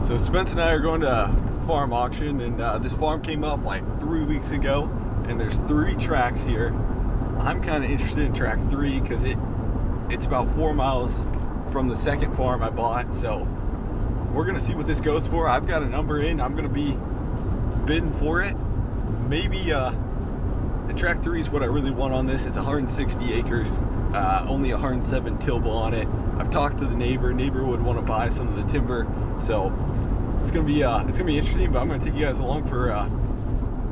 So Spence and I are going to a farm auction, and this farm came up like 3 weeks ago, and there's 3 tracks here. I'm kind of interested in track 3 because it's about 4 miles from the second farm I bought. So we're gonna see what this goes for. I've got a number in. I'm gonna be bidding for it. Maybe the track 3 is what I really want on this. It's 160 acres, only 107 tillable on it. I've talked to the neighbor. Neighbor would want to buy some of the timber, so it's gonna be interesting. But I'm gonna take you guys along for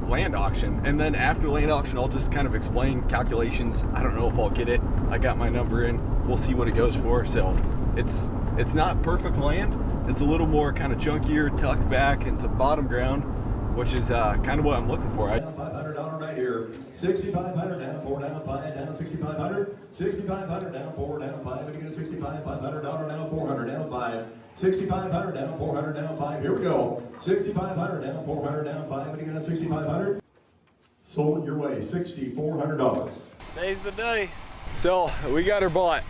land auction, and then after the land auction, I'll just kind of explain calculations. I don't know if I'll get it. I got my number in. We'll see what it goes for. So it's not perfect land. It's a little more kind of chunkier, tucked back, and some bottom ground, which is kind of what I'm looking for. $500 right here. 6,500 down, 4 down, 5 down, 6,500. 6,500 down, 4 down, 5. And you get a $6,500 down, 400 down, 5. 6,500 down, 400 down, 5. Here we go. 6,500 down, 400 down, 5. And you get a 6,500. Sold your way, $6,400. Today's the day. So we got her bought.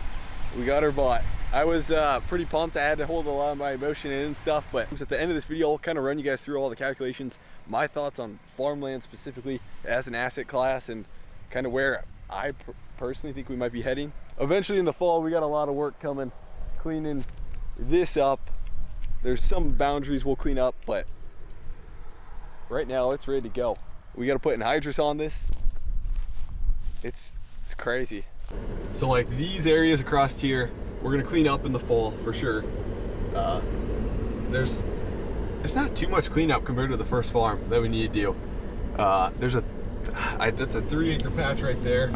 I was pretty pumped. I had to hold a lot of my emotion in and stuff, but at the end of this video, I'll kind of run you guys through all the calculations, my thoughts on farmland specifically as an asset class, and kind of where I personally think we might be heading. Eventually in the fall, we got a lot of work coming, cleaning this up. There's some boundaries we'll clean up, but right now it's ready to go. We got to put anhydrous on this. It's crazy. So like these areas across here, we're gonna clean up in the fall for sure. There's not too much cleanup compared to the first farm that we need to do. That's a 3 acre patch right there.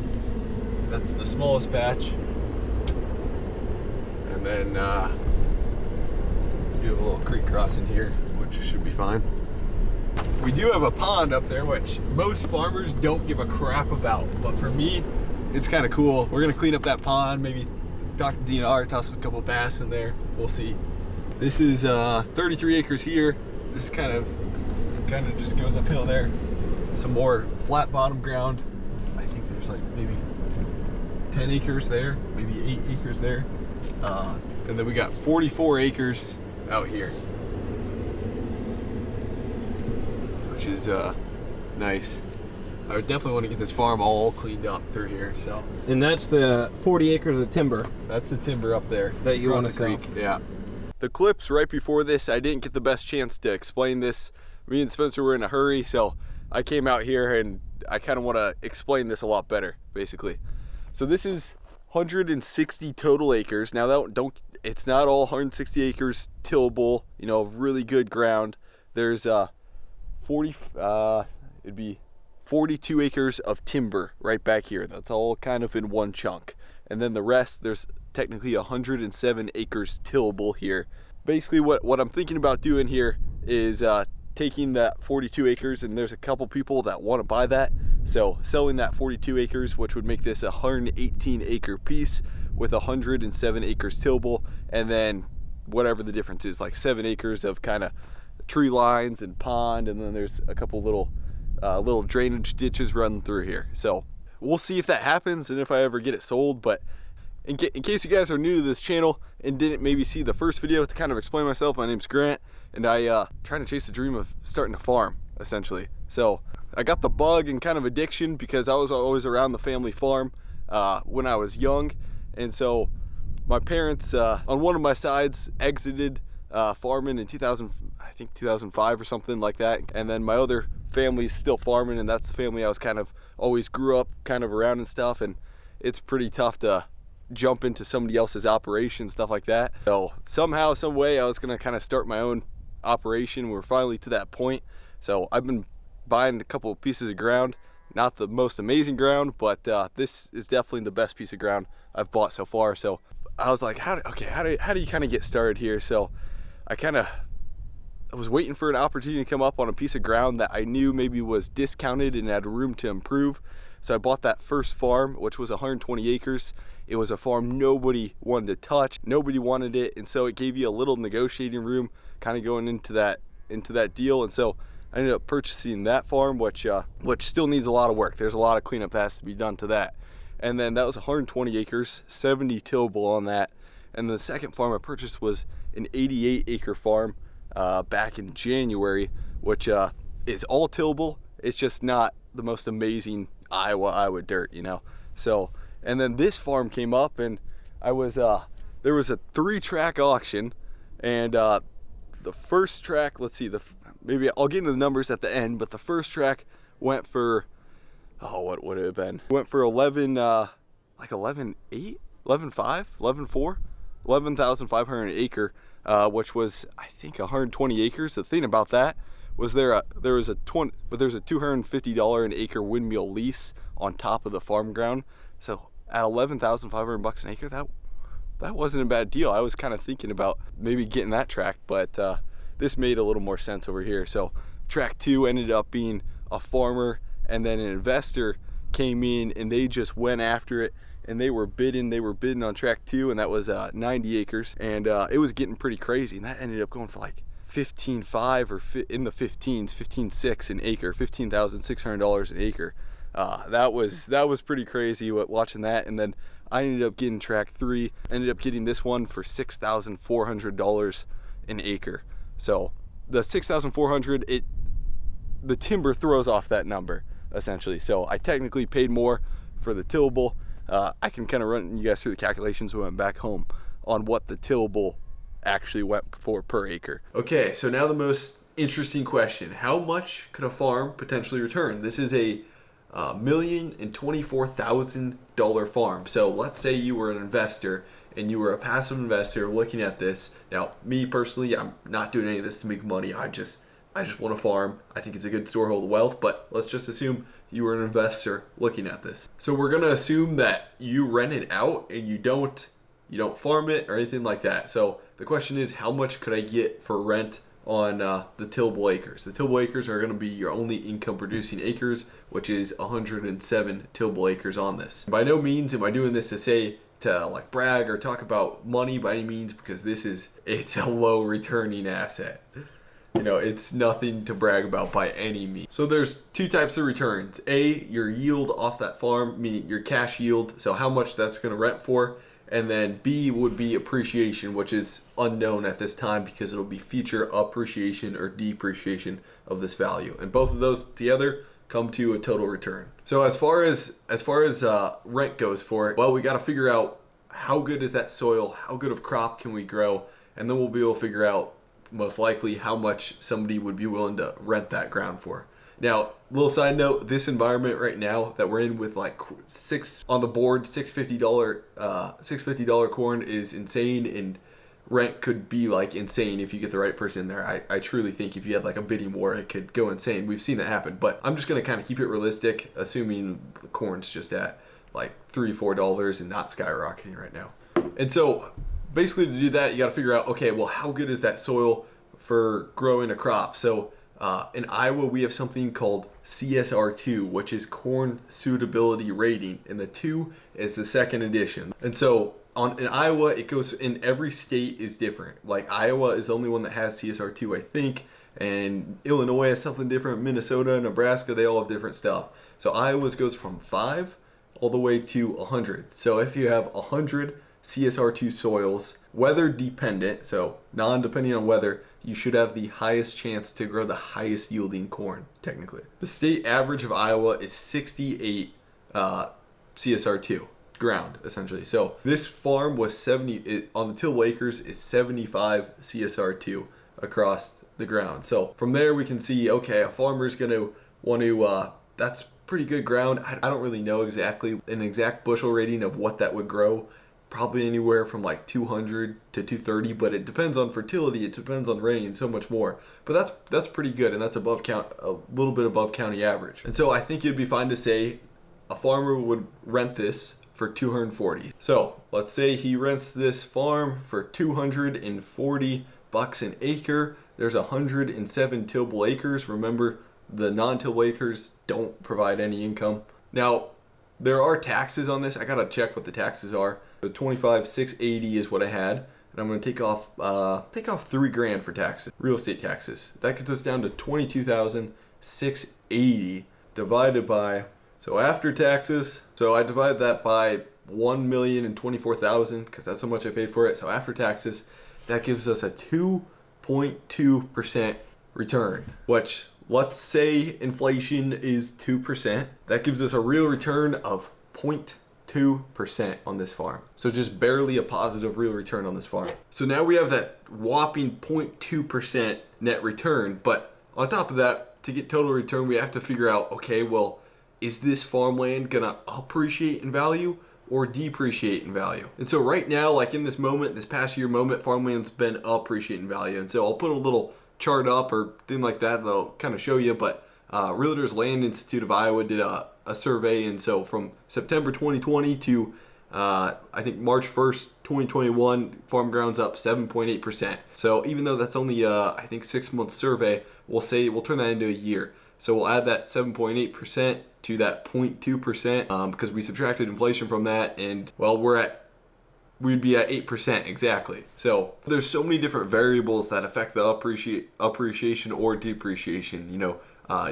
That's the smallest patch. And then you have a little creek crossing here, which should be fine. We do have a pond up there, which most farmers don't give a crap about, but for me, it's kind of cool. We're gonna clean up that pond, maybe talk to DNR, toss a couple of bass in there. We'll see. This is 33 acres here. This kind of just goes uphill there. Some more flat bottom ground. I think there's like maybe 10 acres there, maybe 8 acres there. And then we got 44 acres out here, which is nice. I would definitely want to get this farm all cleaned up through here. So, and that's the 40 acres of timber. That's the timber up there that you want to sell. Yeah. The clips right before this, I didn't get the best chance to explain this. Me and Spencer were in a hurry, so I came out here and I kind of want to explain this a lot better, basically. So this is 160 total acres. Now it's not all 160 acres tillable, you know, of really good ground. There's it'd be 42 acres of timber right back here. That's all kind of in one chunk. And then the rest, there's technically 107 acres tillable here. Basically what I'm thinking about doing here is taking that 42 acres, and there's a couple people that want to buy that. So selling that 42 acres, which would make this a 118 acre piece with 107 acres tillable, and then whatever the difference is, like 7 acres of kind of tree lines and pond, and then there's a couple little drainage ditches running through here. So we'll see if that happens and if I ever get it sold. But in case you guys are new to this channel and didn't maybe see the first video, to kind of explain myself, my name's Grant, and I trying to chase the dream of starting a farm, essentially. So I got the bug and kind of addiction because I was always around the family farm when I was young, and so my parents on one of my sides exited farming in 2005 or something like that, and then my other family's still farming, and that's the family I was kind of always grew up kind of around and stuff. And it's pretty tough to jump into somebody else's operation, stuff like that. So somehow, some way, I was gonna kind of start my own operation. We're finally to that point. So I've been buying a couple of pieces of ground, not the most amazing ground, but this is definitely the best piece of ground I've bought so far. So I was like, how do you kind of get started here? So I was waiting for an opportunity to come up on a piece of ground that I knew maybe was discounted and had room to improve. So I bought that first farm, which was 120 acres. It was a farm nobody wanted to touch. Nobody wanted it, and so it gave you a little negotiating room kind of going into that deal. And so I ended up purchasing that farm, which still needs a lot of work. There's a lot of cleanup that has to be done to that. And then that was 120 acres, 70 tillable on that. And the second farm I purchased was an 88 acre farm. back in January, which is all tillable. It's just not the most amazing Iowa dirt, you know. So, and then this farm came up, and I was there was a 3-track auction, and the first track, let's see, maybe I'll get into the numbers at the end, but the first track went for, oh, what would it have been? Went for 11,500 an acre, which was, I think, 120 acres. The thing about that was there's a $250 an acre windmill lease on top of the farm ground. So at $11,500 an acre, that wasn't a bad deal. I was kind of thinking about maybe getting that track, but this made a little more sense over here. So track 2 ended up being a farmer, and then an investor came in, and they just went after it, and they were bidding on track 2, and that was 90 acres, and it was getting pretty crazy, and that ended up going for like 15.5 or in the 15.6 an acre, $15,600 an acre. That was pretty crazy watching that. And then I ended up getting track 3, ended up getting this one for $6,400 an acre. So the $6,400, the timber throws off that number essentially. So I technically paid more for the tillable. I can kind of run you guys through the calculations when I went back home on what the tillable actually went for per acre. Okay, so now the most interesting question: how much could a farm potentially return? This is a $1,024,000 farm. So let's say you were an investor and you were a passive investor looking at this. Now, me personally, I'm not doing any of this to make money. I just want to farm. I think it's a good storehold of wealth, but let's just assume you were an investor looking at this. So we're gonna assume that you rent it out and you don't farm it or anything like that. So the question is, how much could I get for rent on the tillable acres? The tillable acres are going to be your only income producing acres, which is 107 tillable acres on this. By no means am I doing this to like brag or talk about money by any means, because it's a low returning asset. You know, it's nothing to brag about by any means. So there's 2 types of returns. A, your yield off that farm, meaning your cash yield, so how much that's going to rent for. And then B would be appreciation, which is unknown at this time because it'll be future appreciation or depreciation of this value. And both of those together come to a total return. So as far as rent goes for it, well, we got to figure out how good is that soil, how good of crop can we grow, and then we'll be able to figure out most likely how much somebody would be willing to rent that ground for. Now, little side note, this environment right now that we're in with like $650 corn is insane, and rent could be like insane if you get the right person in there. I truly think if you had like a bidding war, it could go insane. We've seen that happen, but I'm just going to kind of keep it realistic, assuming the corn's just at like $3-4 and not skyrocketing right now. And so basically to do that, you got to figure out, okay, well, how good is that soil for growing a crop? So in Iowa, we have something called CSR2, which is Corn Suitability Rating, and the 2 is the second edition. And so in Iowa, it goes in every state is different. Like Iowa is the only one that has CSR2, I think, and Illinois has something different. Minnesota, Nebraska, they all have different stuff. So Iowa's goes from 5 all the way to 100. So if you have 100 CSR2 soils, weather dependent, so non-depending on weather, you should have the highest chance to grow the highest yielding corn, technically. The state average of Iowa is 68 CSR2 ground, essentially. So this farm was 70, on the tillable acres is 75 CSR2 across the ground. So from there we can see, okay, a farmer's going to want to, that's pretty good ground. I don't really know exactly an exact bushel rating of what that would grow. Probably anywhere from like 200 to 230, but it depends on fertility, it depends on rain, so much more. But that's pretty good, and that's above a little bit above county average. And so I think it'd be fine to say a farmer would rent this for $240. So let's say he rents this farm for $240 an acre. There's 107 tillable acres. Remember, the non-tillable acres don't provide any income. Now, there are taxes on this. I gotta check what the taxes are. The $25,680 is what I had, and I'm gonna take off $3,000 for taxes, real estate taxes. That gets us down to $22,680 divided by. So after taxes, so I divided that by 1,024,000 because that's how much I paid for it. So after taxes, that gives us a 0.2% return, which let's say inflation is 2%. That gives us a real return of 0.2% on this farm. So just barely a positive real return on this farm. So now we have that whopping 0.2% net return, but on top of that, to get total return, we have to figure out, okay, well, is this farmland gonna appreciate in value or depreciate in value? And so right now, like in this moment, this past year moment, farmland's been appreciating in value. And so I'll put a little chart up or thing like that that'll kind of show you, but Realtors Land Institute of Iowa did a survey, and so from September 2020 to I think March 1st, 2021, farm ground's up 7.8%. So even though that's only I think 6 month survey, we'll turn that into a year. So we'll add that 7.8% to that 0.2% because we subtracted inflation from that, and well, we'd be at 8% exactly. So there's so many different variables that affect the appreciation or depreciation. You know,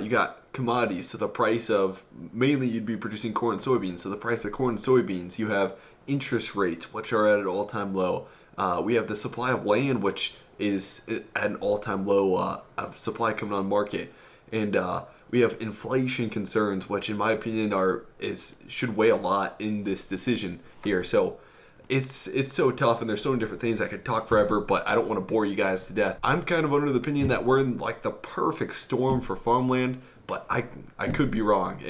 you got commodities, so the price of, mainly you'd be producing corn and soybeans, so the price of corn and soybeans. You have interest rates, which are at an all-time low. We have the supply of land, which is at an all-time low of supply coming on market. And we have inflation concerns, which in my opinion should weigh a lot in this decision here. So it's so tough, and there's so many different things. I could talk forever, but I don't want to bore you guys to death. I'm kind of under the opinion that we're in like the perfect storm for farmland, but I could be wrong.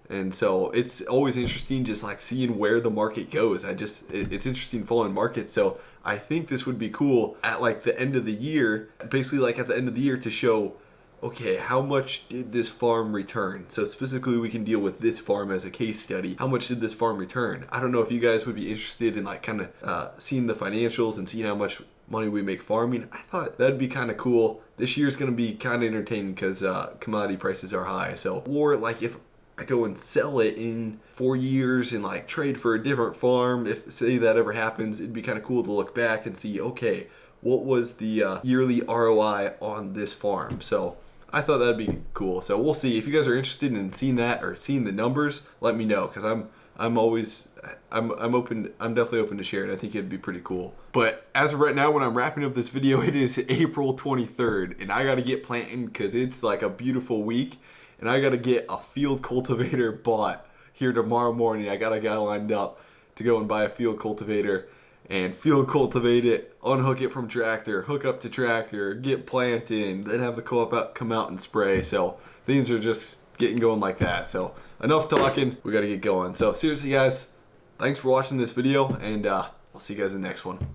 And so it's always interesting just like seeing where the market goes. It's interesting following markets. So I think this would be cool at like the end of the year, basically like at the end of the year, to show, okay, how much did this farm return? So specifically, we can deal with this farm as a case study. How much did this farm return? I don't know if you guys would be interested in like kind of seeing the financials and seeing how much money we make farming. I thought that'd be kind of cool. This year's going to be kind of entertaining because commodity prices are high. So, or like if I go and sell it in 4 years and like trade for a different farm, if say that ever happens, it'd be kind of cool to look back and see, okay, what was the yearly ROI on this farm? So I thought that'd be cool. So we'll see. If you guys are interested in seeing that or seeing the numbers, let me know, because I'm open. I'm definitely open to share it. I think it'd be pretty cool. But as of right now, when I'm wrapping up this video, it is April 23rd, and I got to get planting because it's like a beautiful week, and I got to get a field cultivator bought here tomorrow morning. I got a guy lined up to go and buy a field cultivator and field cultivate it, unhook it from tractor, hook up to tractor, get planted, then have the co-op come out and spray. So things are just getting going like that. So enough talking, we got to get going. So seriously guys, thanks for watching this video, and I'll see you guys in the next one.